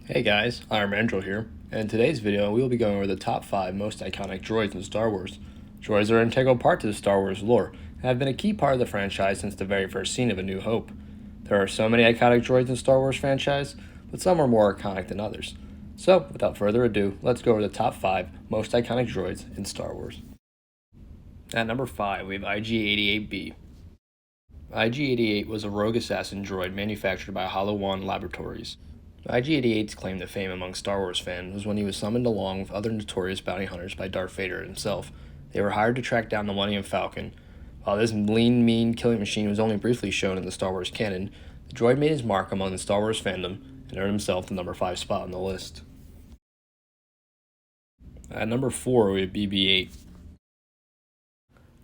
Hey guys, I'm Andrew here, and in today's video we will be going over the top 5 most iconic droids in Star Wars. Droids are an integral part to the Star Wars lore, and have been a key part of the franchise since the very first scene of A New Hope. There are so many iconic droids in the Star Wars franchise, but some are more iconic than others. So, without further ado, let's go over the top 5 most iconic droids in Star Wars. At number 5, we have IG-88B. IG-88 was a rogue assassin droid manufactured by Hollow One Laboratories. IG-88's claim to fame among Star Wars fans was when he was summoned along with other notorious bounty hunters by Darth Vader himself. They were hired to track down the Millennium Falcon. While this lean, mean killing machine was only briefly shown in the Star Wars canon, the droid made his mark among the Star Wars fandom and earned himself the number 5 spot on the list. At number 4, we have BB-8.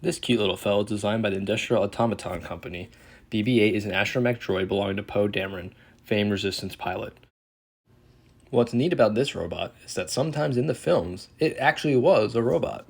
This cute little fellow is designed by the Industrial Automaton Company. BB-8 is an astromech droid belonging to Poe Dameron, famed Resistance pilot. What's neat about this robot is that sometimes in the films, it actually was a robot.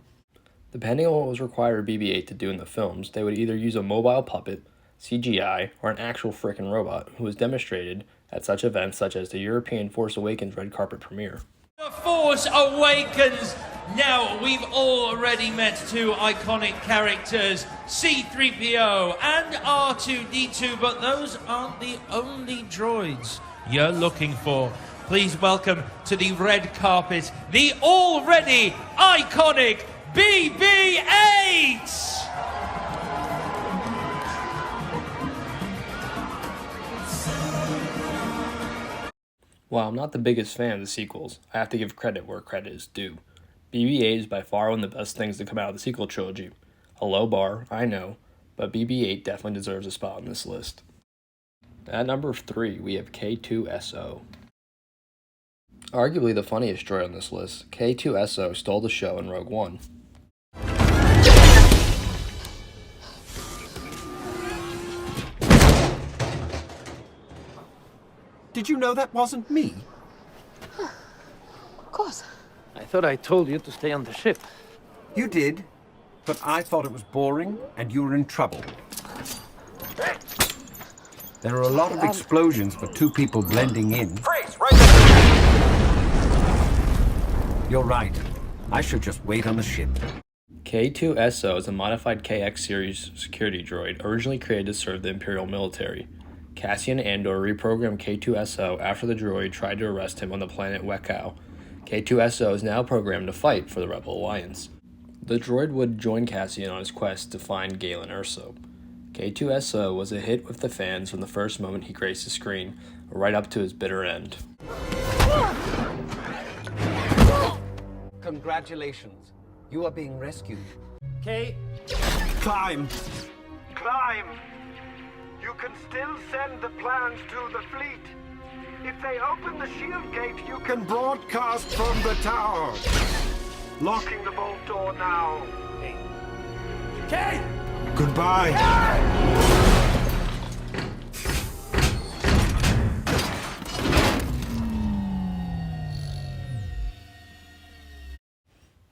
Depending on what was required of BB-8 to do in the films, they would either use a mobile puppet, CGI, or an actual frickin' robot who was demonstrated at such events such as the European Force Awakens red carpet premiere. The Force Awakens! Now, we've already met two iconic characters, C-3PO and R2-D2, but those aren't the only droids you're looking for. Please welcome to the red carpet, the already iconic BB-8! While I'm not the biggest fan of the sequels, I have to give credit where credit is due. BB-8 is by far one of the best things to come out of the sequel trilogy. A low bar, I know, but BB-8 definitely deserves a spot on this list. At number 3, we have K2SO. Arguably the funniest droid on this list, K2SO stole the show in Rogue One. Did you know that wasn't me? Of course. I thought I told you to stay on the ship. You did, but I thought it was boring and you were in trouble. There are a lot of explosions for two people blending in. Freeze! Right there! You're right. I should just wait on the ship. K2SO is a modified KX series security droid originally created to serve the Imperial military. Cassian Andor reprogrammed K2SO after the droid tried to arrest him on the planet Wekau. K2SO is now programmed to fight for the Rebel Alliance. The droid would join Cassian on his quest to find Galen Erso. K2SO was a hit with the fans from the first moment he graced the screen, right up to his bitter end. Congratulations. You are being rescued. Okay? Climb! Climb! You can still send the plans to the fleet. If they open the shield gate, you can broadcast from the tower. Locking the vault door now. Okay! Goodbye.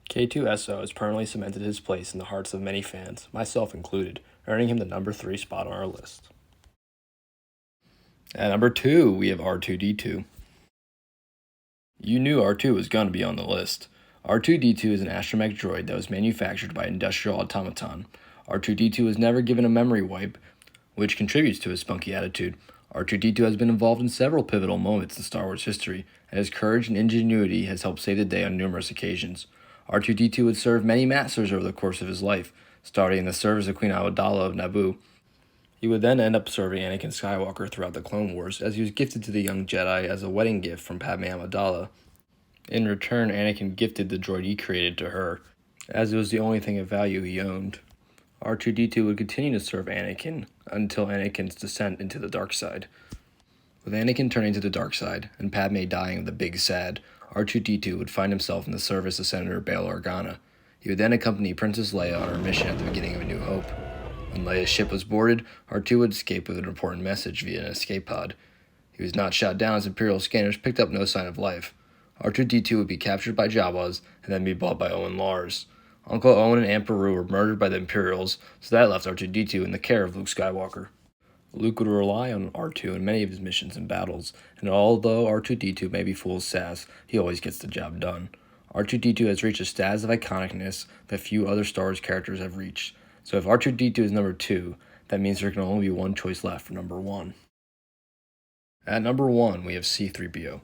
K2SO has permanently cemented his place in the hearts of many fans, myself included, earning him the number 3 spot on our list. At number 2, we have R2-D2. You knew R2 was going to be on the list. R2-D2 is an astromech droid that was manufactured by Industrial Automaton. R2-D2 was never given a memory wipe, which contributes to his spunky attitude. R2-D2 has been involved in several pivotal moments in Star Wars history, and his courage and ingenuity has helped save the day on numerous occasions. R2-D2 would serve many masters over the course of his life, starting in the service of Queen Amidala of Naboo. He would then end up serving Anakin Skywalker throughout the Clone Wars, as he was gifted to the young Jedi as a wedding gift from Padme Amidala. In return, Anakin gifted the droid he created to her, as it was the only thing of value he owned. R2-D2 would continue to serve Anakin until Anakin's descent into the dark side. With Anakin turning to the dark side, and Padme dying of the Big Sad, R2-D2 would find himself in the service of Senator Bail Organa. He would then accompany Princess Leia on her mission at the beginning of A New Hope. When Leia's ship was boarded, R2 would escape with an important message via an escape pod. He was not shot down as Imperial scanners picked up no sign of life. R2-D2 would be captured by Jawas and then be bought by Owen Lars. Uncle Owen and Aunt Beru were murdered by the Imperials, so that left R2-D2 in the care of Luke Skywalker. Luke would rely on R2 in many of his missions and battles, and although R2-D2 may be full of sass, he always gets the job done. R2-D2 has reached a status of iconicness that few other Star Wars characters have reached, so if R2-D2 is number 2, that means there can only be one choice left for number 1. At number 1, we have C-3PO.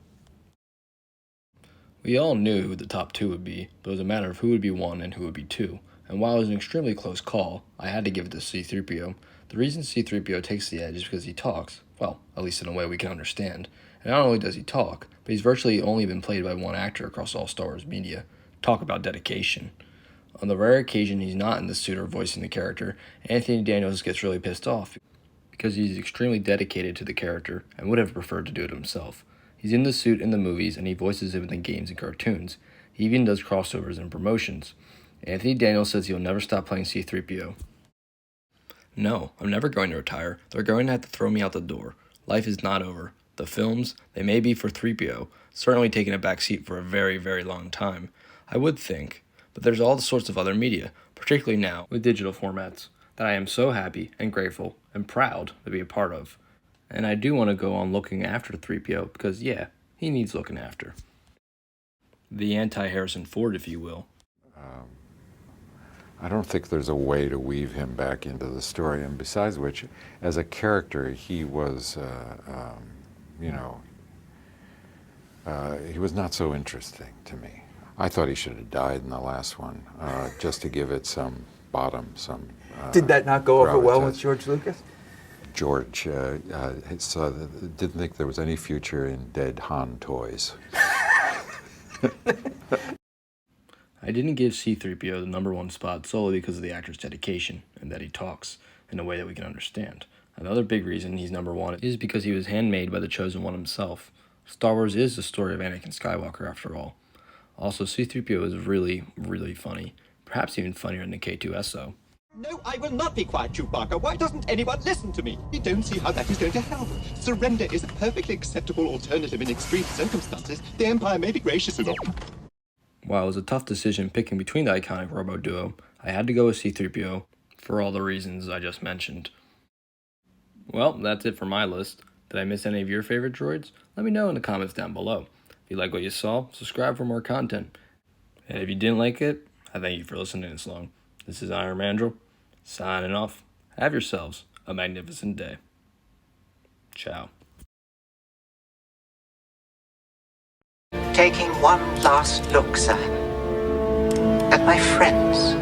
We all knew who the top 2 would be, but it was a matter of who would be 1 and who would be 2, and while it was an extremely close call, I had to give it to C-3PO. The reason C-3PO takes the edge is because he talks, well, at least in a way we can understand. And not only does he talk, but he's virtually only been played by one actor across all Star Wars media. Talk about dedication. On the rare occasion he's not in the suit or voicing the character, Anthony Daniels gets really pissed off because he's extremely dedicated to the character and would have preferred to do it himself. He's in the suit in the movies and he voices him in the games and cartoons. He even does crossovers and promotions. Anthony Daniels says he'll never stop playing C-3PO. No, I'm never going to retire. They're going to have to throw me out the door. Life is not over. The films, they may be for 3PO, certainly taking a back seat for a very, very long time. I would think, but there's all sorts of other media, particularly now with digital formats, that I am so happy and grateful and proud to be a part of. And I do want to go on looking after 3PO because, yeah, he needs looking after. The anti-Harrison Ford, if you will. I don't think there's a way to weave him back into the story, and besides which, as a character, he was, he was not so interesting to me. I thought he should have died in the last one, just to give it some bottom, some Did that not go over well gravitas. with George Lucas? George didn't think there was any future in dead Han toys. I didn't give C-3PO the number 1 spot solely because of the actor's dedication and that he talks in a way that we can understand. Another big reason he's number 1 is because he was handmade by the Chosen One himself. Star Wars is the story of Anakin Skywalker after all. Also, C-3PO is really, really funny, perhaps even funnier than the K2SO. No, I will not be quiet, Chewbacca. Why doesn't anyone listen to me? You don't see how that is going to help. Surrender is a perfectly acceptable alternative in extreme circumstances. The Empire may be gracious enough. While it was a tough decision picking between the iconic Robo duo, I had to go with C-3PO for all the reasons I just mentioned. Well, that's it for my list. Did I miss any of your favorite droids? Let me know in the comments down below. If you like what you saw, subscribe for more content. And if you didn't like it, I thank you for listening this long. This is Iron Mandrill, signing off. Have yourselves a magnificent day. Ciao. Taking one last look, sir, at my friends.